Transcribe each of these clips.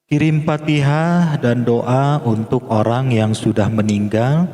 Kirim Fatihah dan doa untuk orang yang sudah meninggal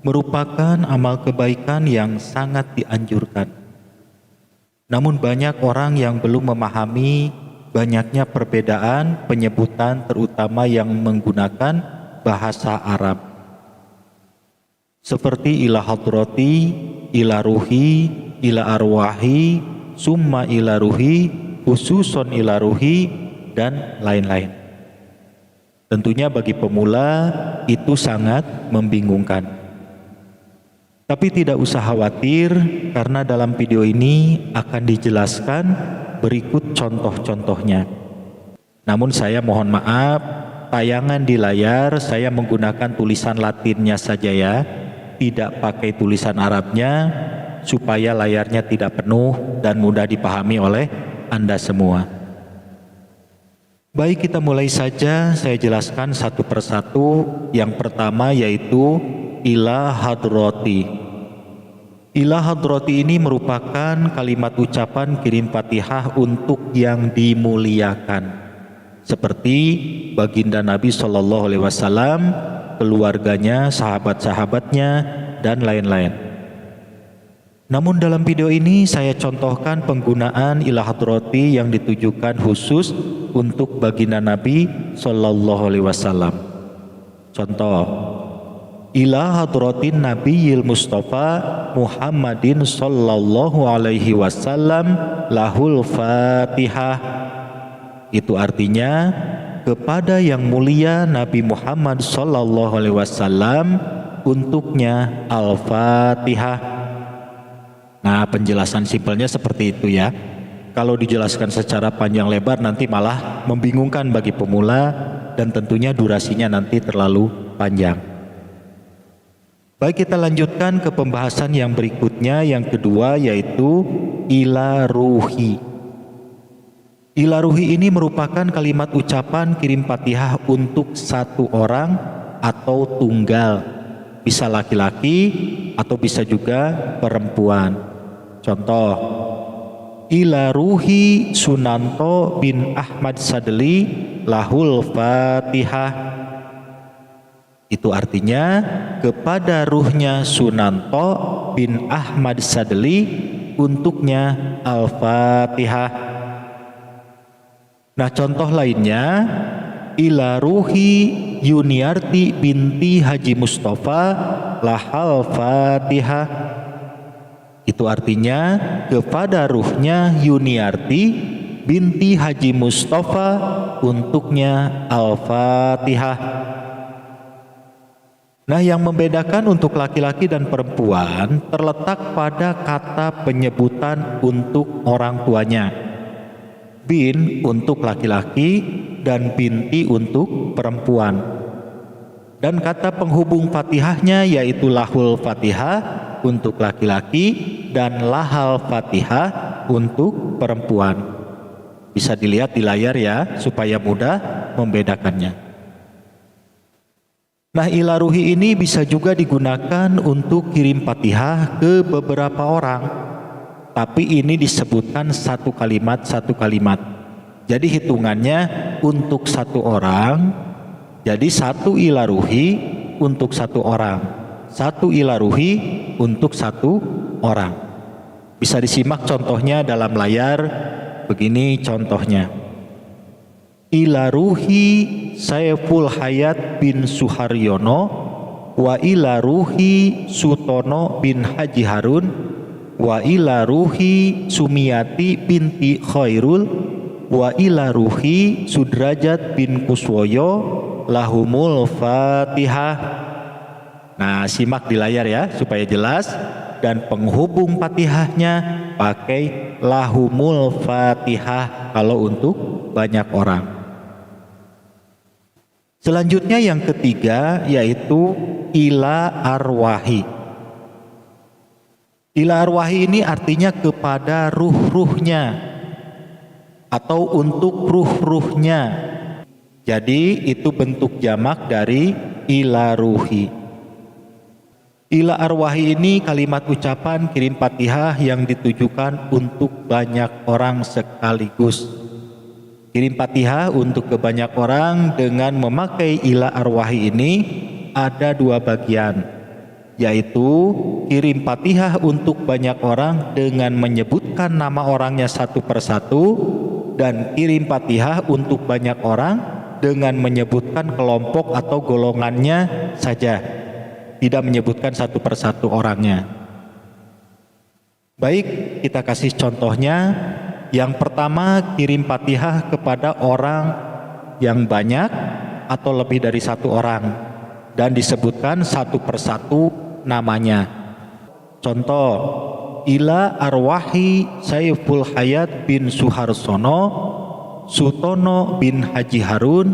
merupakan amal kebaikan yang sangat dianjurkan. Namun banyak orang yang belum memahami banyaknya perbedaan penyebutan, terutama yang menggunakan bahasa Arab. Seperti ila hadrati, ila ruhi, ila arwahi, summa ila ruhi, khususon ila ruhi, dan lain-lain. Tentunya bagi pemula itu sangat membingungkan. Tapi tidak usah khawatir, karena dalam video ini akan dijelaskan berikut contoh-contohnya. Namun saya mohon maaf, tayangan di layar saya menggunakan tulisan Latinnya saja ya, tidak pakai tulisan Arabnya, supaya layarnya tidak penuh dan mudah dipahami oleh Anda semua. Baik, kita mulai saja. Saya jelaskan satu persatu. Yang pertama yaitu ila hadrati. Ila hadrati ini merupakan kalimat ucapan kirim Fatihah untuk yang dimuliakan, seperti baginda Nabi SAW, keluarganya, sahabat-sahabatnya, dan lain-lain. Namun dalam video ini saya contohkan penggunaan ila hadrati yang ditujukan khusus untuk baginda Nabi SAW. Contoh, ila hadratin Nabiyil Mustafa Muhammadin sallallahu alaihi wasallam lahul Fatihah. Itu artinya kepada yang mulia Nabi Muhammad sallallahu alaihi wasallam, untuknya Al-Fatihah. Nah, penjelasan simpelnya seperti itu ya. Kalau dijelaskan secara panjang lebar nanti malah membingungkan bagi pemula, dan tentunya durasinya nanti terlalu panjang. Baik, kita lanjutkan ke pembahasan yang berikutnya, yang kedua yaitu ila ruhi. Ila ruhi ini merupakan kalimat ucapan kirim Fatihah untuk satu orang atau tunggal, bisa laki-laki atau bisa juga perempuan. Contoh, ila ruhi Sunanto bin Ahmad Sadli lahul Fatihah. Itu artinya kepada ruhnya Sunanto bin Ahmad Sadli, untuknya Al-Fatihah. Nah, contoh lainnya ila ruhi Yuniarti binti Haji Mustafa lahal Fatihah. Itu artinya kepada ruhnya Yuniarti binti Haji Mustafa, untuknya Al-Fatihah. Nah, yang membedakan untuk laki-laki dan perempuan terletak pada kata penyebutan untuk orang tuanya. Bin untuk laki-laki dan binti untuk perempuan. Dan kata penghubung Fatihahnya yaitu lahul Fatihah untuk laki-laki dan lahal Fatihah untuk perempuan. Bisa dilihat di layar ya, supaya mudah membedakannya. Nah, ila ruhi ini bisa juga digunakan untuk kirim Fatihah ke beberapa orang, tapi ini disebutkan satu kalimat. Jadi hitungannya untuk satu orang, jadi satu ila ruhi untuk satu orang, satu ila ruhi untuk satu orang. Bisa disimak contohnya dalam layar. Begini contohnya, ila ruhi Saiful Hayat bin Suharyono wa ila ruhi Sutono bin Haji Harun wa ila ruhi Sumiyati binti Khairul wa ila ruhi Sudrajat bin Kuswoyo lahumul Fatihah. Nah, simak di layar ya supaya jelas. Dan penghubung Fatihahnya pakai lahumul Fatihah kalau untuk banyak orang. Selanjutnya yang ketiga yaitu ila arwahi. Ila arwahi ini artinya kepada ruh-ruhnya atau untuk ruh-ruhnya. Jadi itu bentuk jamak dari ila ruhi. Ila arwahi ini kalimat ucapan kirim Fatihah yang ditujukan untuk banyak orang sekaligus. Kirim Fatihah untuk ke banyak orang dengan memakai ila arwahi ini ada dua bagian, yaitu kirim Fatihah untuk banyak orang dengan menyebutkan nama orangnya satu persatu, dan kirim Fatihah untuk banyak orang dengan menyebutkan kelompok atau golongannya saja, tidak menyebutkan satu persatu orangnya. Baik, kita kasih contohnya. Yang pertama, kirim Fatihah kepada orang yang banyak atau lebih dari satu orang dan disebutkan satu persatu namanya. Contoh, ila arwahi Saiful Hayat bin Suharsono, Sutono bin Haji Harun,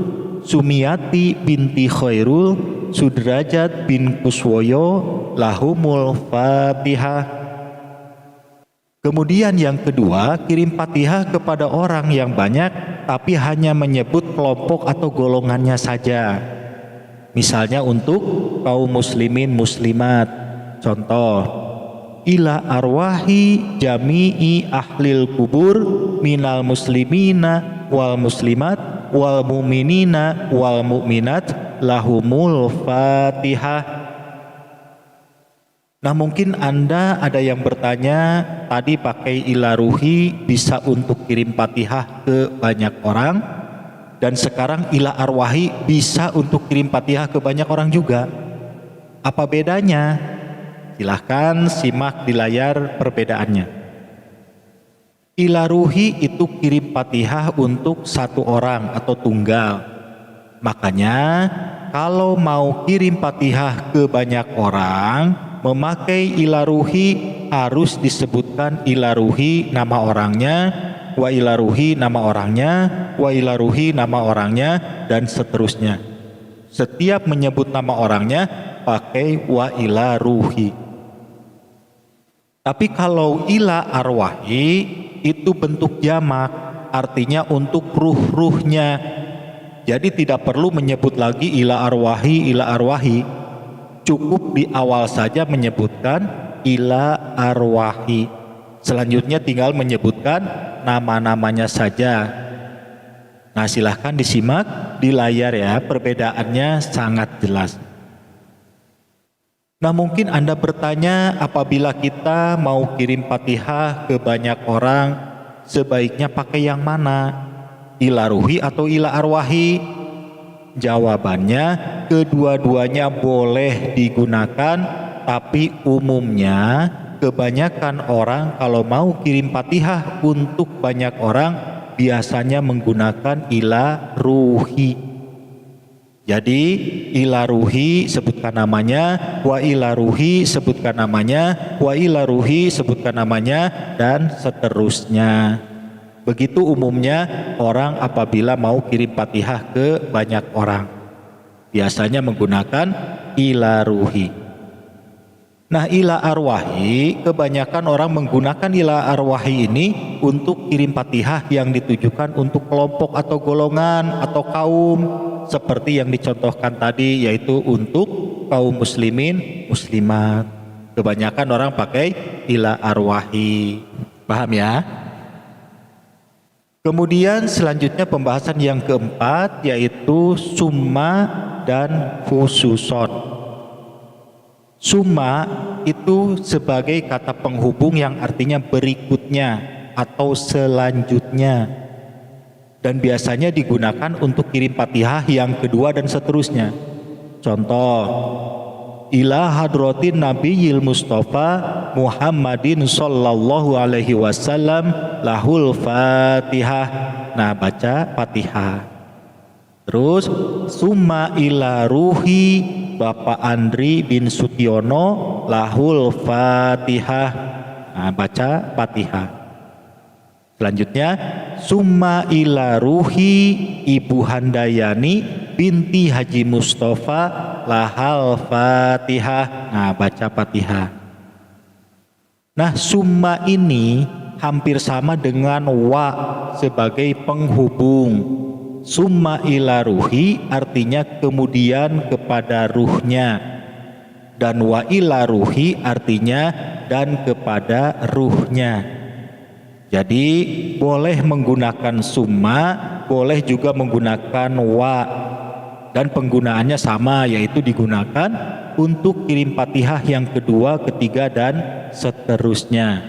Sumiati binti Khairul, Sudrajat bin Kuswoyo, lahumul Fatihah. Kemudian yang kedua, kirim Fatihah kepada orang yang banyak tapi hanya menyebut kelompok atau golongannya saja. Misalnya untuk kaum muslimin muslimat. Contoh, ila arwahi jami'i ahlil kubur minal muslimina wal muslimat wal mu'minina wal mu'minat lahumul Fatihah. Nah, mungkin Anda ada yang bertanya, tadi pakai ila ruhi bisa untuk kirim Fatihah ke banyak orang, dan sekarang ila arwahi bisa untuk kirim Fatihah ke banyak orang juga. Apa bedanya? Silahkan simak di layar perbedaannya. Ila ruhi itu kirim Fatihah untuk satu orang atau tunggal. Makanya kalau mau kirim Fatihah ke banyak orang, memakai ila ruhi harus disebutkan ila ruhi nama orangnya, wa ila ruhi nama orangnya, wa ila ruhi nama orangnya, dan seterusnya. Setiap menyebut nama orangnya pakai wa ila ruhi. Tapi kalau ila arwahi itu bentuk jamak, artinya untuk ruh-ruhnya. Jadi tidak perlu menyebut lagi ila arwahi, ila arwahi. Cukup di awal saja menyebutkan ila arwahi. Selanjutnya tinggal menyebutkan nama-namanya saja. Nah, silahkan disimak di layar ya, perbedaannya sangat jelas. Nah, mungkin Anda bertanya, apabila kita mau kirim Fatihah ke banyak orang, sebaiknya pakai yang mana? Ila ruhi atau ila arwahi? Jawabannya, kedua-duanya boleh digunakan, tapi umumnya kebanyakan orang kalau mau kirim Fatihah untuk banyak orang biasanya menggunakan ila ruhi. Jadi ila ruhi sebutkan namanya, wa ila ruhi sebutkan namanya, wa ila ruhi sebutkan namanya, dan seterusnya. Begitu umumnya orang apabila mau kirim Fatihah ke banyak orang, biasanya menggunakan ila ruhi. Nah, ila arwahi, kebanyakan orang menggunakan ila arwahi ini untuk kirim Fatihah yang ditujukan untuk kelompok atau golongan atau kaum, seperti yang dicontohkan tadi, yaitu untuk kaum muslimin muslimat. Kebanyakan orang pakai ila arwahi. Paham ya? Kemudian selanjutnya pembahasan yang keempat, yaitu summa dan khususon. Summa itu sebagai kata penghubung yang artinya berikutnya atau selanjutnya, dan biasanya digunakan untuk kirim Fatihah yang kedua dan seterusnya. Contoh, ila hadratin nabiyil mustafa Muhammadin sallallahu alaihi wasallam lahul Fatihah. Nah, baca Fatihah. Terus summa ila ruhi Bapak Andri bin Sutiono lahul Fatihah. Nah, baca Fatihah. Selanjutnya summa ila ruhi Ibu Handayani binti Haji Mustafa lahal Fatihah. Nah, baca Fatihah. Nah, summa ini hampir sama dengan wa sebagai penghubung. Summa ila ruhi artinya kemudian kepada ruhnya, dan wa ila ruhi artinya dan kepada ruhnya. Jadi boleh menggunakan summa, boleh juga menggunakan wa. Dan penggunaannya sama, yaitu digunakan untuk kirim Fatihah yang kedua, ketiga, dan seterusnya.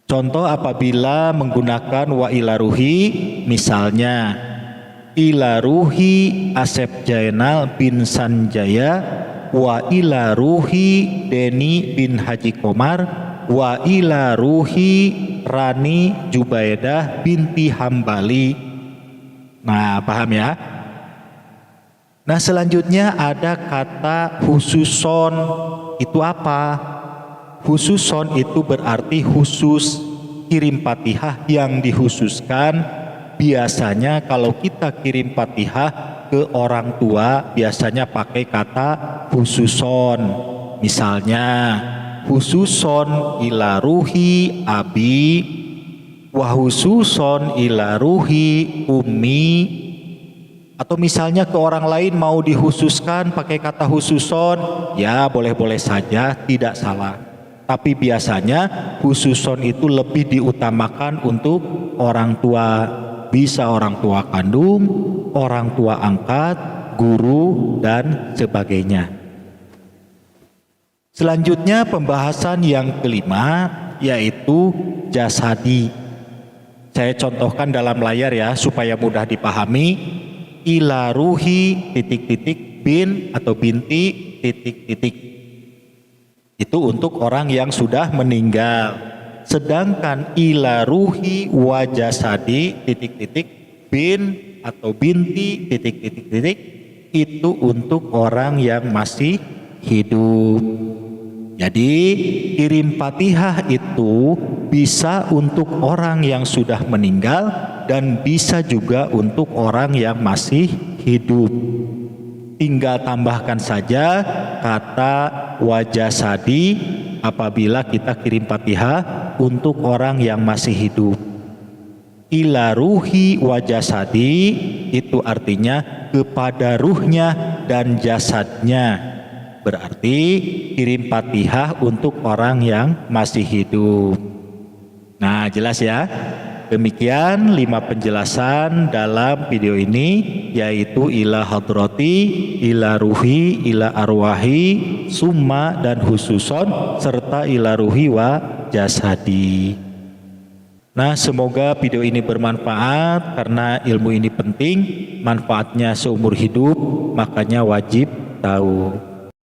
Contoh apabila menggunakan wa ila ruhi, misalnya ila ruhi Asep Jainal bin Sanjaya, wa ila ruhi Deni bin Haji Komar, wa ila ruhi Rani Jubaidah binti Hambali. Nah, paham ya? Nah, selanjutnya ada kata khususon. Itu apa? Khususon itu berarti khusus, kirim Fatihah yang dikhususkan. Biasanya kalau kita kirim Fatihah ke orang tua, biasanya pakai kata khususon. Misalnya, khususon ila ruhi abi, wa khususon ila ruhi ummi. Atau misalnya ke orang lain mau dikhususkan pakai kata khususon, ya boleh-boleh saja, tidak salah. Tapi biasanya khususon itu lebih diutamakan untuk orang tua. Bisa orang tua kandung, orang tua angkat, guru, dan sebagainya. Selanjutnya pembahasan yang kelima, yaitu jasadi. Saya contohkan dalam layar ya supaya mudah dipahami. Ila ruhi titik-titik bin atau binti titik-titik. Itu untuk orang yang sudah meninggal. Sedangkan ila ruhi wa jasadi titik-titik bin atau binti titik-titik itu untuk orang yang masih hidup. Jadi kirim Fatihah itu bisa untuk orang yang sudah meninggal dan bisa juga untuk orang yang masih hidup. Tinggal tambahkan saja kata wajasadi apabila kita kirim Fatihah untuk orang yang masih hidup. Ila ruhi wajasadi itu artinya kepada ruhnya dan jasadnya. Berarti kirim Fatihah untuk orang yang masih hidup. Nah, jelas ya. Demikian 5 penjelasan dalam video ini, yaitu ila hadrati, ila ruhi, ila arwahi, summa dan khususon, serta ila ruhi wa jasadi. Nah, semoga video ini bermanfaat karena ilmu ini penting, manfaatnya seumur hidup, makanya wajib tahu.